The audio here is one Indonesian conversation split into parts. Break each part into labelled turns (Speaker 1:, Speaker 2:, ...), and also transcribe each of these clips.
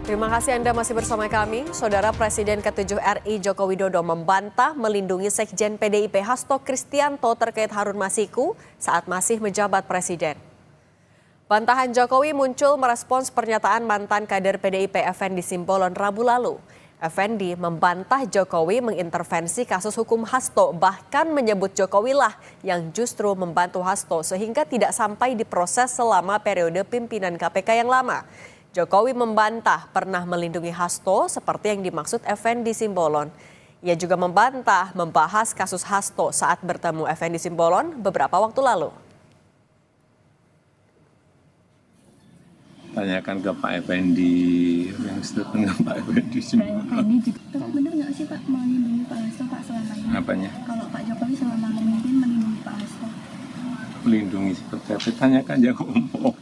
Speaker 1: Terima kasih Anda masih bersama kami. Saudara Presiden ke-7 RI Joko Widodo membantah melindungi Sekjen PDIP Hasto Kristianto terkait Harun Masiku saat masih menjabat Presiden. Bantahan Jokowi muncul merespons pernyataan mantan kader PDIP Effendi Simbolon Rabu lalu. Effendi membantah Jokowi mengintervensi kasus hukum Hasto, bahkan menyebut Jokowi lah yang justru membantu Hasto sehingga tidak sampai diproses selama periode pimpinan KPK yang lama. Jokowi membantah pernah melindungi Hasto seperti yang dimaksud Effendi Simbolon. Ia juga membantah membahas kasus Hasto saat bertemu Effendi Simbolon beberapa waktu lalu.
Speaker 2: Tanyakan ke Pak Effendi, yang statement ke Pak Effendi Simbolon.
Speaker 3: Effendi juga, tapi benar nggak sih Pak melindungi Pak Hasto Pak selama ini?
Speaker 2: Apanya?
Speaker 3: Kalau Pak Jokowi selama memimpin melindungi Pak Hasto.
Speaker 2: Melindungi seperti apa? Tanyakan aja umum.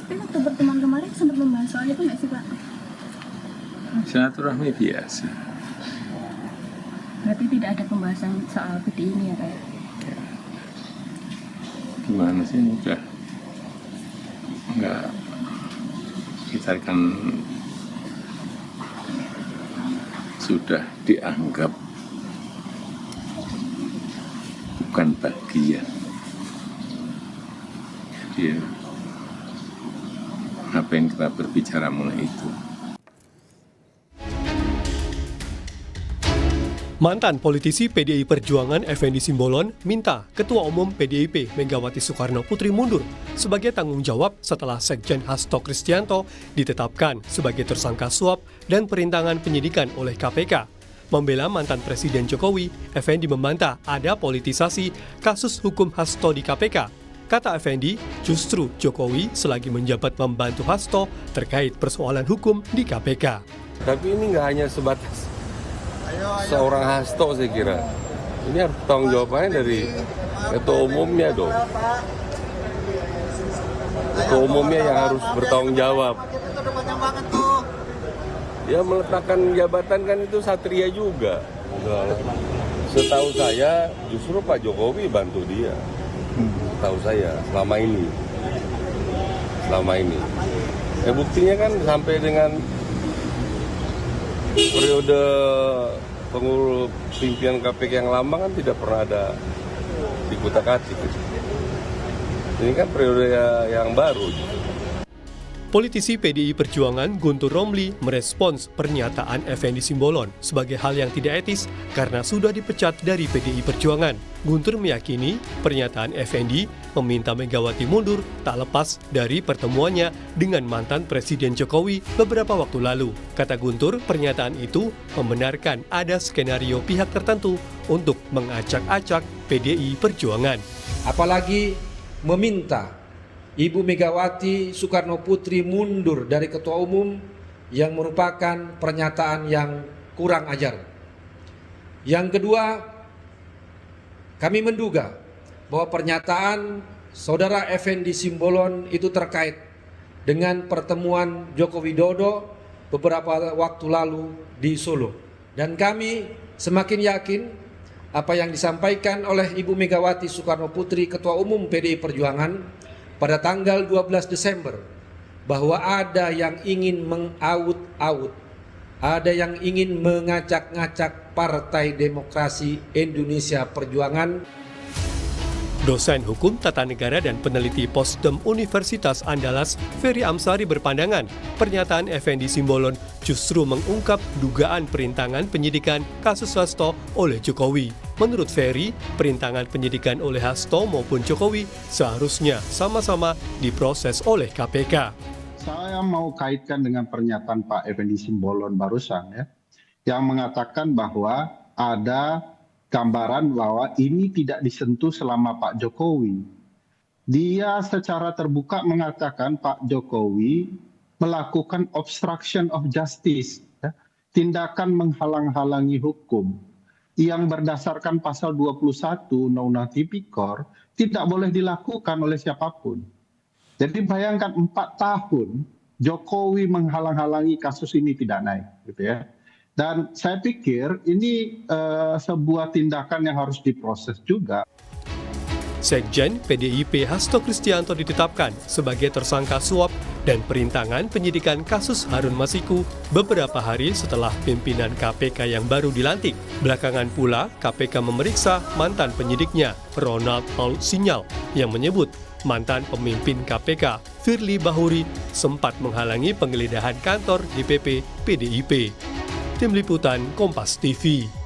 Speaker 3: Tapi waktu pertemuan kemarin sempat membahas soal itu nggak sih Pak?
Speaker 2: Silaturahmi biasa.
Speaker 3: Berarti tidak ada pembahasan soal PDI ini ya Pak?
Speaker 2: Gimana sih ini udah enggak, kita kan sudah dianggap bukan bagian. Jadi ngapain kita berbicara mengenai itu?
Speaker 4: Mantan politisi PDI Perjuangan Effendi Simbolon minta Ketua Umum PDIP Megawati Soekarno Putri mundur sebagai tanggung jawab setelah Sekjen Hasto Kristianto ditetapkan sebagai tersangka suap dan perintangan penyidikan oleh KPK. Membela mantan Presiden Jokowi, Effendi membantah ada politisasi kasus hukum Hasto di KPK. Kata Effendi, justru Jokowi selagi menjabat membantu Hasto terkait persoalan hukum di KPK.
Speaker 5: Tapi ini nggak hanya sebatas seorang Hasto, saya kira. Ini harus tanggung jawabannya dari ketua umumnya dong. Ketua umumnya yang harus bertanggung jawab. Dia meletakkan jabatan kan itu satria juga. Setahu saya justru Pak Jokowi bantu dia. Setahu saya selama ini. Buktinya kan sampai dengan periode pengurus pimpinan KPK yang lama kan tidak pernah ada dikutak-atik. Ini kan periode yang baru.
Speaker 4: Politisi PDI Perjuangan Guntur Romli merespons pernyataan Effendi Simbolon sebagai hal yang tidak etis karena sudah dipecat dari PDI Perjuangan. Guntur meyakini pernyataan Effendi meminta Megawati mundur tak lepas dari pertemuannya dengan mantan Presiden Jokowi beberapa waktu lalu. Kata Guntur, pernyataan itu membenarkan ada skenario pihak tertentu untuk mengacak-acak PDI Perjuangan.
Speaker 6: Apalagi meminta Ibu Megawati Soekarno Putri mundur dari Ketua Umum yang merupakan pernyataan yang kurang ajar. Yang kedua, kami menduga bahwa pernyataan Saudara Effendi Simbolon itu terkait dengan pertemuan Joko Widodo beberapa waktu lalu di Solo. Dan kami semakin yakin apa yang disampaikan oleh Ibu Megawati Soekarno Putri Ketua Umum PDI Perjuangan pada tanggal 12 Desember bahwa ada yang ingin mengaut-aut, ada yang ingin mengacak-ngacak Partai Demokrasi Indonesia Perjuangan.
Speaker 4: Dosen Hukum Tata Negara dan peneliti Posdem Universitas Andalas, Ferry Amsari berpandangan pernyataan Effendi Simbolon justru mengungkap dugaan perintangan penyidikan kasus Hasto oleh Jokowi. Menurut Ferry, perintangan penyidikan oleh Hasto maupun Jokowi seharusnya sama-sama diproses oleh KPK.
Speaker 7: Saya mau kaitkan dengan pernyataan Pak Effendi Simbolon barusan ya, yang mengatakan bahwa ada gambaran bahwa ini tidak disentuh selama Pak Jokowi. Dia secara terbuka mengatakan Pak Jokowi melakukan obstruction of justice, ya, tindakan menghalang-halangi hukum yang berdasarkan pasal 21 Undang-Undang Tipikor tidak boleh dilakukan oleh siapapun. Jadi bayangkan 4 tahun Jokowi menghalang-halangi kasus ini tidak naik, gitu ya. Dan saya pikir ini sebuah tindakan yang harus diproses juga.
Speaker 4: Sekjen PDIP Hasto Kristianto ditetapkan sebagai tersangka suap dan perintangan penyidikan kasus Harun Masiku beberapa hari setelah pimpinan KPK yang baru dilantik. Belakangan pula, KPK memeriksa mantan penyidiknya, Ronald Paul Sinyal, yang menyebut mantan pemimpin KPK, Firly Bahuri, sempat menghalangi penggeledahan kantor DPP PDIP. Tim Liputan Kompas TV.